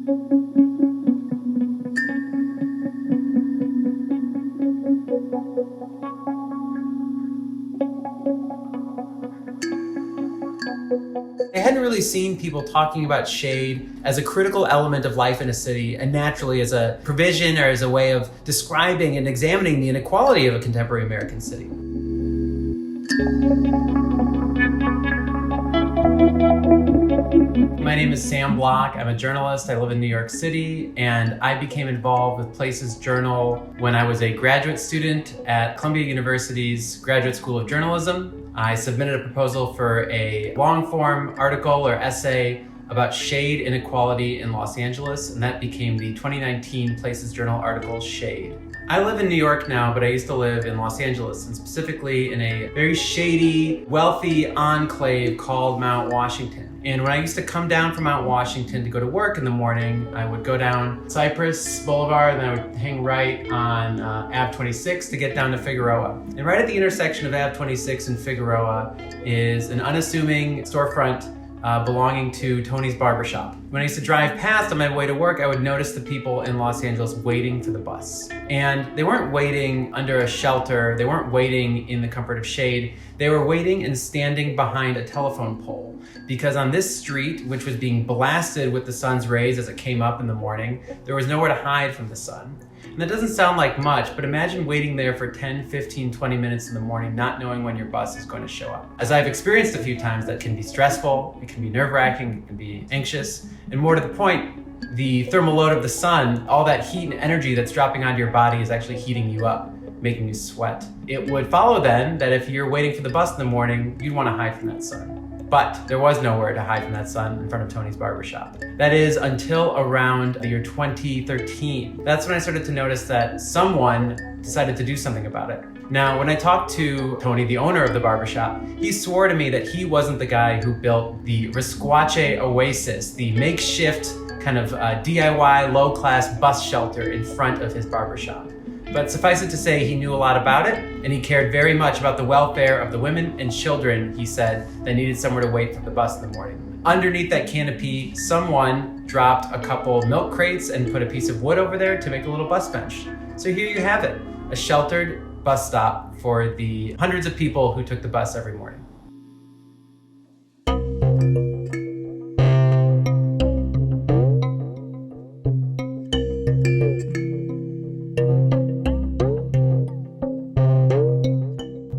I hadn't really seen people talking about shade as a critical element of life in a city and naturally as a provision or as a way of describing and examining the inequality of a contemporary American city. My name is Sam Bloch. I'm a journalist. I live in New York City, and I became involved with Places Journal when I was a graduate student at Columbia University's Graduate School of Journalism. I submitted a proposal for a long-form article or essay about shade inequality in Los Angeles, and that became the 2019 Places Journal article, Shade. I live in New York now, but I used to live in Los Angeles, and specifically in a very shady, wealthy enclave called Mount Washington. And when I used to come down from Mount Washington to go to work in the morning, I would go down Cypress Boulevard, and then I would hang right on Ave 26 to get down to Figueroa. And right at the intersection of Ave 26 and Figueroa is an unassuming storefront belonging to Tony's Barbershop. When I used to drive past on my way to work, I would notice the people in Los Angeles waiting for the bus. And they weren't waiting under a shelter, they weren't waiting in the comfort of shade, they were waiting and standing behind a telephone pole. Because on this street, which was being blasted with the sun's rays as it came up in the morning, there was nowhere to hide from the sun. And that doesn't sound like much, but imagine waiting there for 10, 15, 20 minutes in the morning, not knowing when your bus is going to show up. As I've experienced a few times, that can be stressful, it can be nerve-wracking, it can be anxious, and more to the point, the thermal load of the sun, all that heat and energy that's dropping onto your body is actually heating you up, making you sweat. It would follow then that if you're waiting for the bus in the morning, you'd want to hide from that sun. But there was nowhere to hide from that sun in front of Tony's Barbershop. That is until around the year 2013. That's when I started to notice that someone decided to do something about it. Now, when I talked to Tony, the owner of the barbershop, he swore to me that he wasn't the guy who built the Risquache Oasis, the makeshift kind of DIY low-class bus shelter in front of his barbershop. But suffice it to say, he knew a lot about it, and he cared very much about the welfare of the women and children, he said, that needed somewhere to wait for the bus in the morning. Underneath that canopy, someone dropped a couple milk crates and put a piece of wood over there to make a little bus bench. So here you have it, a sheltered bus stop for the hundreds of people who took the bus every morning.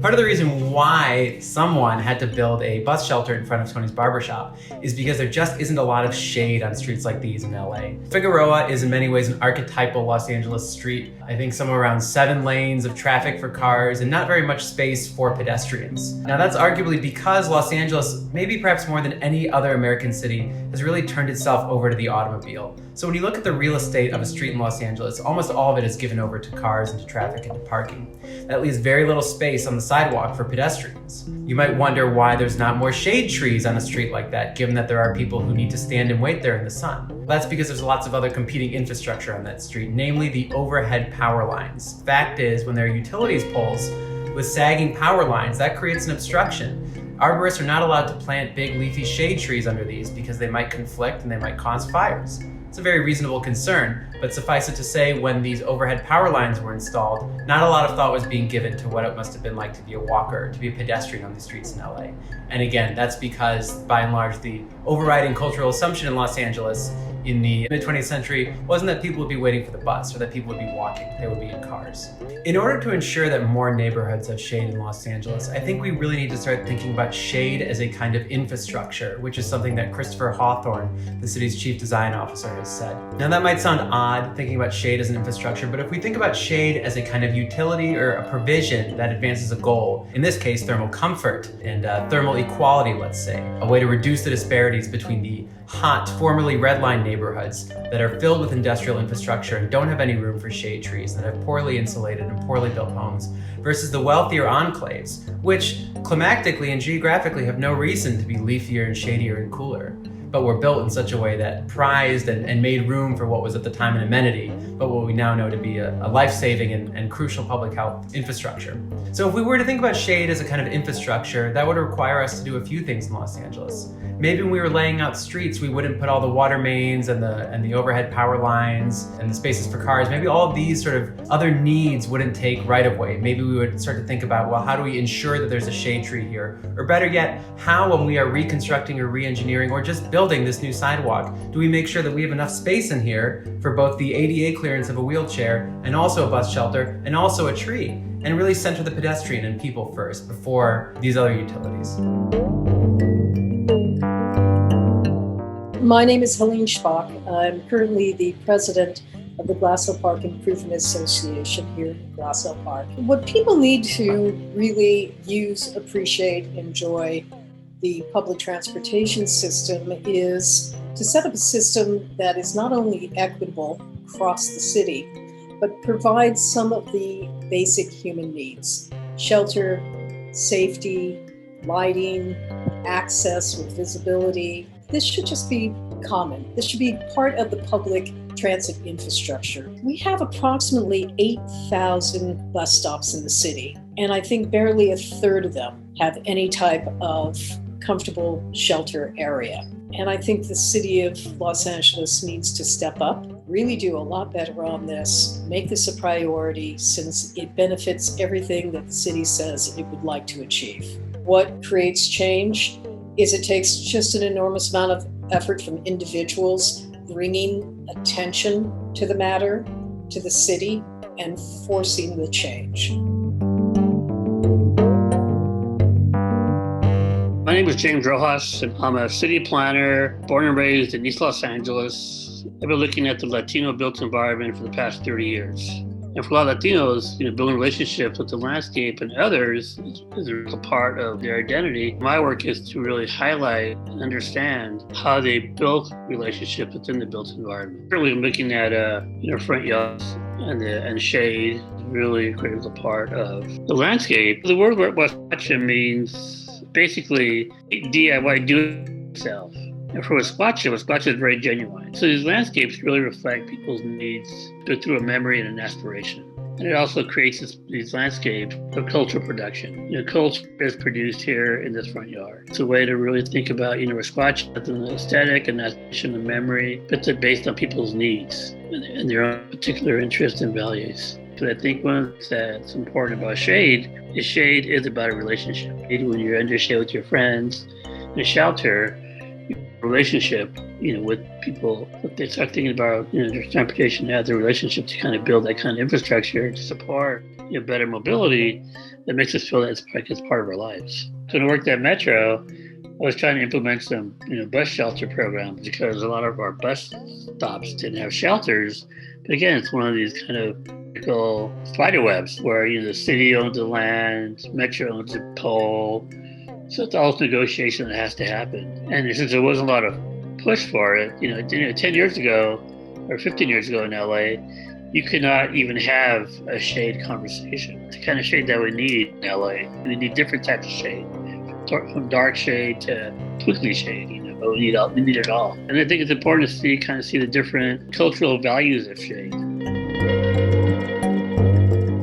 Part of the reason why someone had to build a bus shelter in front of Tony's Barbershop is because there just isn't a lot of shade on streets like these in LA. Figueroa is in many ways an archetypal Los Angeles street. I think somewhere around 7 lanes of traffic for cars and not very much space for pedestrians. Now that's arguably because Los Angeles, maybe perhaps more than any other American city, has really turned itself over to the automobile. So when you look at the real estate of a street in Los Angeles, almost all of it is given over to cars and to traffic and to parking. That leaves very little space on the sidewalk for pedestrians. You might wonder why there's not more shade trees on a street like that, given that there are people who need to stand and wait there in the sun. Well, that's because there's lots of other competing infrastructure on that street, namely the overhead power lines. Fact is, when there are utilities poles with sagging power lines, that creates an obstruction. Arborists are not allowed to plant big leafy shade trees under these because they might conflict and they might cause fires. It's a very reasonable concern, but suffice it to say, when these overhead power lines were installed, not a lot of thought was being given to what it must have been like to be a walker, to be a pedestrian on these streets in LA. And again, that's because, by and large, the overriding cultural assumption in Los Angeles in the mid-20th century wasn't that people would be waiting for the bus or that people would be walking, they would be in cars. In order to ensure that more neighborhoods have shade in Los Angeles, I think we really need to start thinking about shade as a kind of infrastructure, which is something that Christopher Hawthorne, the city's chief design officer, has said. Now that might sound odd, thinking about shade as an infrastructure, but if we think about shade as a kind of utility or a provision that advances a goal, in this case thermal comfort and thermal equality, let's say, a way to reduce the disparities between the hot, formerly redline neighborhoods that are filled with industrial infrastructure and don't have any room for shade trees, that have poorly insulated and poorly built homes, versus the wealthier enclaves, which climactically and geographically have no reason to be leafier and shadier and cooler, but were built in such a way that prized and made room for what was at the time an amenity, but what we now know to be a life-saving and crucial public health infrastructure. So if we were to think about shade as a kind of infrastructure, that would require us to do a few things in Los Angeles. Maybe when we were laying out streets, we wouldn't put all the water mains and the overhead power lines and the spaces for cars. Maybe all of these sort of other needs wouldn't take right of way. Maybe we would start to think about, well, how do we ensure that there's a shade tree here? Or better yet, how, when we are reconstructing or re-engineering or just building this new sidewalk, do we make sure that we have enough space in here for both the ADA clearance of a wheelchair and also a bus shelter and also a tree, and really center the pedestrian and people first before these other utilities? My name is Helene Schpak. I'm currently the president of the Glassell Park Improvement Association here in Glassell Park. What people need to really use, appreciate, enjoy the public transportation system is to set up a system that is not only equitable across the city, but provides some of the basic human needs: shelter, safety, lighting, access with visibility. This should just be common. This should be part of the public transit infrastructure. We have approximately 8,000 bus stops in the city, and I think barely a third of them have any type of comfortable shelter area. And I think the city of Los Angeles needs to step up, really do a lot better on this, make this a priority, since it benefits everything that the city says it would like to achieve. What creates change is it takes just an enormous amount of effort from individuals bringing attention to the matter, to the city, and forcing the change. My name is James Rojas, and I'm a city planner, born and raised in East Los Angeles. I've been looking at the Latino built environment for the past 30 years. And for a lot of Latinos, building relationships with the landscape and others is a part of their identity. My work is to really highlight and understand how they built relationships within the built environment. Really, I'm looking at front yards and shade, really a critical part of the landscape. The word Wasquatcha means basically DIY, do it yourself. And for Wasquatcha is very genuine. So these landscapes really reflect people's needs through a memory and an aspiration. And it also creates these landscapes of cultural production. Culture is produced here in this front yard. It's a way to really think about, Wasquatcha as an aesthetic and aspiration and memory, but it's based on people's needs and their own particular interests and values. But I think one of the things that's important about shade is about a relationship. When you're under shade with your friends in a shelter, relationship, with people, if they start thinking about, their transportation as a relationship to kind of build that kind of infrastructure to support, better mobility, that makes us feel that it's part of our lives. So to work at Metro, I was trying to implement some, bus shelter programs because a lot of our bus stops didn't have shelters. But again, it's one of these kind of spider webs where, the city owns the land, Metro owns the pole. So it's all negotiation that has to happen. And since there wasn't a lot of push for it, 10 years ago or 15 years ago in LA, you could not even have a shade conversation. The kind of shade that we need in LA. We need different types of shade, from dark shade to twinkly shade, but we need it all. And I think it's important to see the different cultural values of shade.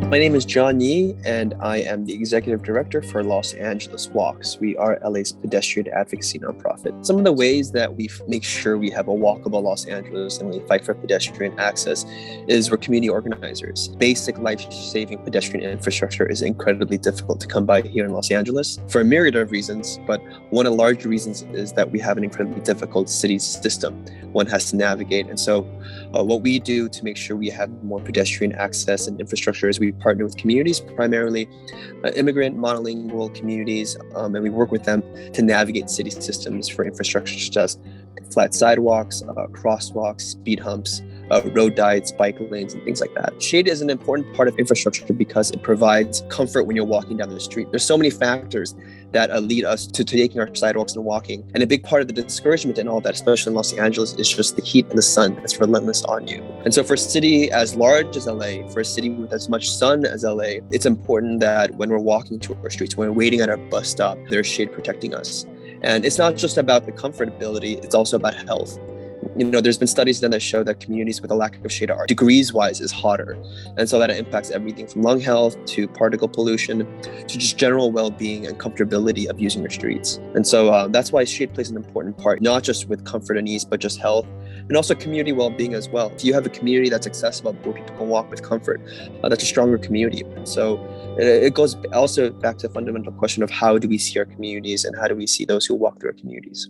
My name is John Yee, and I am the Executive Director for Los Angeles Walks. We are LA's pedestrian advocacy nonprofit. Some of the ways that we make sure we have a walkable Los Angeles and we fight for pedestrian access is we're community organizers. Basic life-saving pedestrian infrastructure is incredibly difficult to come by here in Los Angeles for a myriad of reasons, but one of the large reasons is that we have an incredibly difficult city system one has to navigate. And so what we do to make sure we have more pedestrian access and infrastructure is we partner with communities, primarily immigrant monolingual communities, and we work with them to navigate city systems for infrastructure such as flat sidewalks, crosswalks, speed humps, road diets, bike lanes, and things like that. Shade is an important part of infrastructure because it provides comfort when you're walking down the street. There's so many factors that lead us to taking our sidewalks and walking. And a big part of the discouragement and all that, especially in Los Angeles, is just the heat and the sun that's relentless on you. And so for a city as large as LA, for a city with as much sun as LA, it's important that when we're walking to our streets, when we're waiting at our bus stop, there's shade protecting us. And it's not just about the comfortability, it's also about health. There's been studies done that show that communities with a lack of shade are degrees-wise is hotter. And so that it impacts everything from lung health to particle pollution to just general well-being and comfortability of using your streets. And so that's why shade plays an important part, not just with comfort and ease, but just health and also community well-being as well. If you have a community that's accessible where people can walk with comfort, that's a stronger community. And so it goes also back to the fundamental question of how do we see our communities and how do we see those who walk through our communities.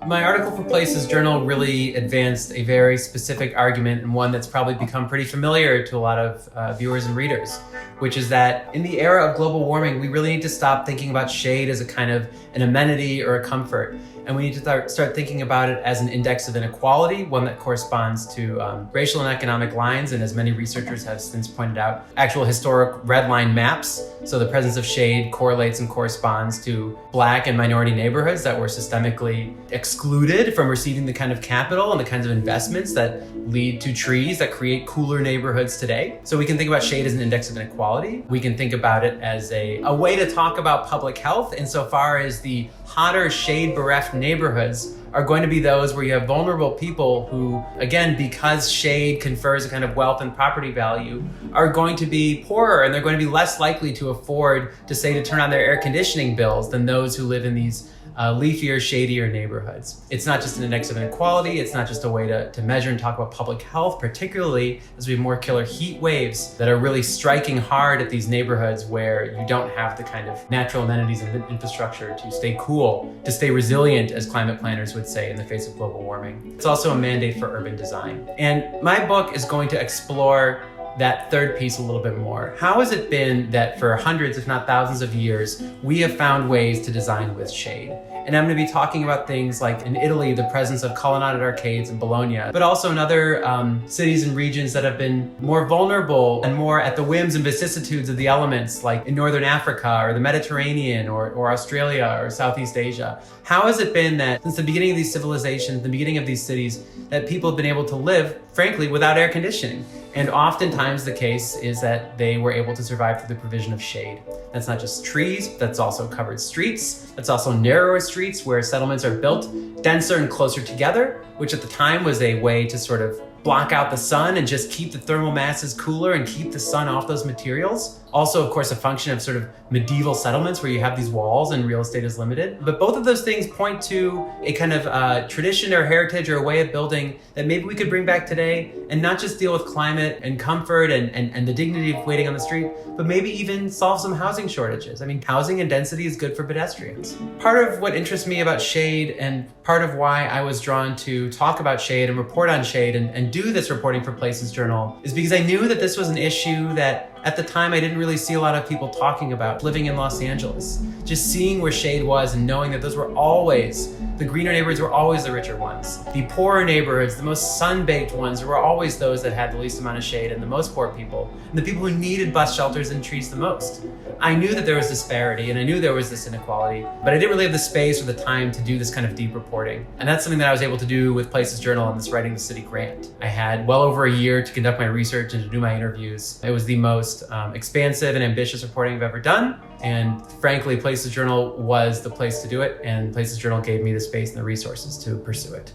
My article for Places Journal really advanced a very specific argument, and one that's probably become pretty familiar to a lot of viewers and readers, which is that in the era of global warming, we really need to stop thinking about shade as a kind of an amenity or a comfort. And we need to start thinking about it as an index of inequality, one that corresponds to racial and economic lines, and as many researchers have since pointed out, actual historic red line maps. So the presence of shade correlates and corresponds to Black and minority neighborhoods that were systemically excluded from receiving the kind of capital and the kinds of investments that lead to trees that create cooler neighborhoods today. So we can think about shade as an index of inequality. We can think about it as a way to talk about public health insofar as the hotter shade-bereft neighborhoods are going to be those where you have vulnerable people who, again, because shade confers a kind of wealth and property value, are going to be poorer, and they're going to be less likely to afford to turn on their air conditioning bills than those who live in these leafier, shadier neighborhoods. It's not just an index of inequality, it's not just a way to measure and talk about public health, particularly as we have more killer heat waves that are really striking hard at these neighborhoods where you don't have the kind of natural amenities and infrastructure to stay cool, to stay resilient, as climate planners would say, in the face of global warming. It's also a mandate for urban design. And my book is going to explore that third piece a little bit more. How has it been that for hundreds, if not thousands of years, we have found ways to design with shade? And I'm going to be talking about things like in Italy, the presence of colonnaded arcades in Bologna, but also in other cities and regions that have been more vulnerable and more at the whims and vicissitudes of the elements, like in Northern Africa or the Mediterranean or Australia or Southeast Asia. How has it been that since the beginning of these civilizations, the beginning of these cities, that people have been able to live, frankly, without air conditioning? And oftentimes the case is that they were able to survive through the provision of shade. That's not just trees, but that's also covered streets. That's also narrower streets where settlements are built denser and closer together, which at the time was a way to sort of block out the sun and just keep the thermal masses cooler and keep the sun off those materials. Also, of course, a function of sort of medieval settlements where you have these walls and real estate is limited. But both of those things point to a kind of tradition or heritage or a way of building that maybe we could bring back today and not just deal with climate and comfort and the dignity of waiting on the street, but maybe even solve some housing shortages. I mean, housing and density is good for pedestrians. Part of what interests me about shade and part of why I was drawn to talk about shade and report on shade and do this reporting for Places Journal is because I knew that this was an issue that at the time I didn't really see a lot of people talking about living in Los Angeles. Just seeing where shade was and knowing that those were always, the greener neighborhoods were always the richer ones. The poorer neighborhoods, the most sun-baked ones, were always those that had the least amount of shade and the most poor people, and the people who needed bus shelters and trees the most. I knew that there was disparity and I knew there was this inequality, but I didn't really have the space or the time to do this kind of deep reporting. And that's something that I was able to do with Places Journal and this Writing the City grant. I had well over a year to conduct my research and to do my interviews. It was the most expansive and ambitious reporting I've ever done. And frankly, Places Journal was the place to do it, and Places Journal gave me the space and the resources to pursue it.